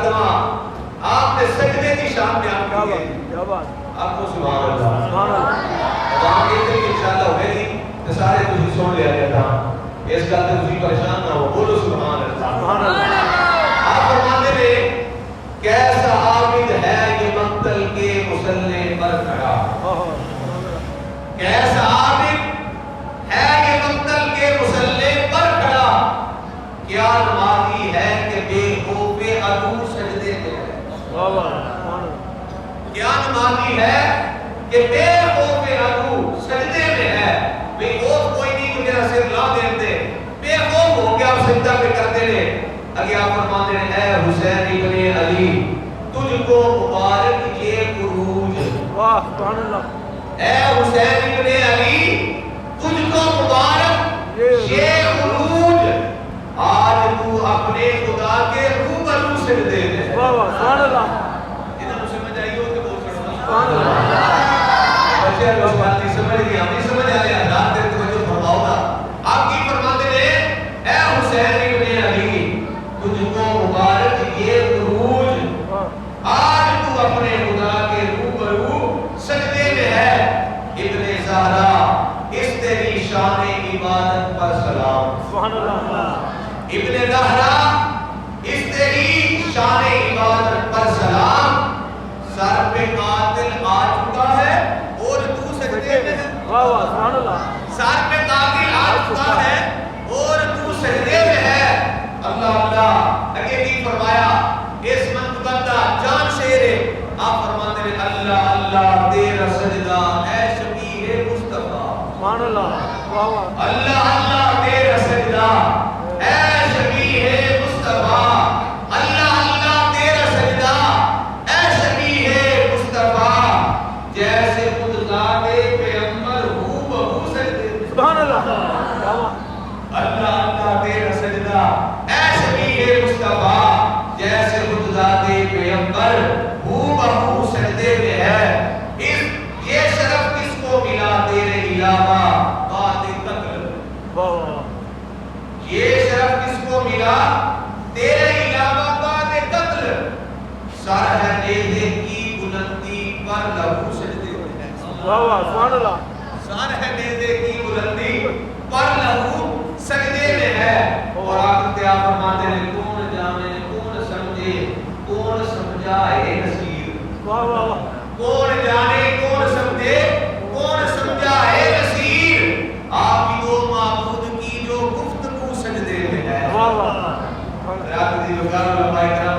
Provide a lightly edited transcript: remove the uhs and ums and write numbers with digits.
مقدمہ آپ نے سجدے کی شان بیان کی ہے. آپ کو سبحان اللہ. وہاں ایک دن انشاءاللہ ہوئے گی تو سارے تجھے سن لیا گیا تھا. اس کا تجھے پریشان نہ ہو. بولو سبحان اللہ. آپ فرماتے ہیں کیسا عابد ہے یہ مقتل کے مصلی پر کھڑا. کیسا عابد ہے یہ مقتل کے مصلی پر کھڑا. کیا نمازی ہے کہ بے خوف عدو سجدے میں ہے. کیا نمازی ہے کہ بے خوف عدو سجدے میں ہے. بے خوف کوئی نہیں کہ میرا سر لا دے. بے خوف ہو گیا سجدہ پہ کرتے رہے. اگے آپ فرماتے ہیں اے حسین ابن علی تجھ کو مبارک یہ عروج. واہ سبحان اللہ. اے حسین ابن علی تجھ کو مبارک یہ عروج. آج تو اپنے خدا کے روبرو سجدے میں. واہ واہ سبحان اللہ. ادھر سمجھ آئی ہو کہ بول سکتا ہوں سبحان اللہ. بچے لوگ بات نہیں سمجھ گئے. ہم نہیں سمجھ آئے. اللہ تیرے توجہ فرماؤ گا. آپ کی فرماتے ہیں اے حسین ابن علی تجھ کو مبارک یہ عروج. آج تو اپنے خدا کے روبرو سجدے میں ہے. ابن زہرا اس تیری شان عبادت پر سلام. سبحان اللہ. ابن زہرا اس تیری شان عبادت پر سلام. سر پہ قاتل آ چکا ہے اور تو سجدے میں ہے. واہ واہ سبحان اللہ. سر پہ قاتل آ چکا ہے اور تو سجدے میں ہے. اللہ اللہ. اگے بھی فرمایا اس منت بندہ جان شیر. آپ فرماتے ہیں اللہ اللہ تیرا سجدہ اے شبیہ مصطفیٰ. سبحان اللہ. واہ واہ. اللہ اللہ تیرا سجدہ اے شبیہ مصطفیٰ. اللہ اللہ تیرا سجدہ اے شبیہ مصطفیٰ. جیسے خود ذات پیغمبر ہو بہو سجدے. سبحان اللہ. اللہ اللہ تیرا سجدہ اے شبیہ مصطفیٰ. جیسے خود ذات پیغمبر ہو بہو سجدے میں ہے. یہ شرف کس کو ملا تیرے علاوہ بعد قتل. یہ شرف کس کو ملا تیرے علاوہ بعد قتل. سر ہے نیزے کی بلندی پر لہو سجدے میں ہے. سبحان اللہ. سر ہے نیزے کی بلندی پر لہو سجدے میں ہے. اور آخر آپ فرماتے ہیں کون جانے کون سمجھے کون سمجھائے نصیر. واہ واہ. کون جانے کون سمجھے کون سمجھائے نصیر. آپ کی دو معبود کی جو گفتگو سجدے میں ہے. واہ واہ. رات دی لوگوں علماء کرام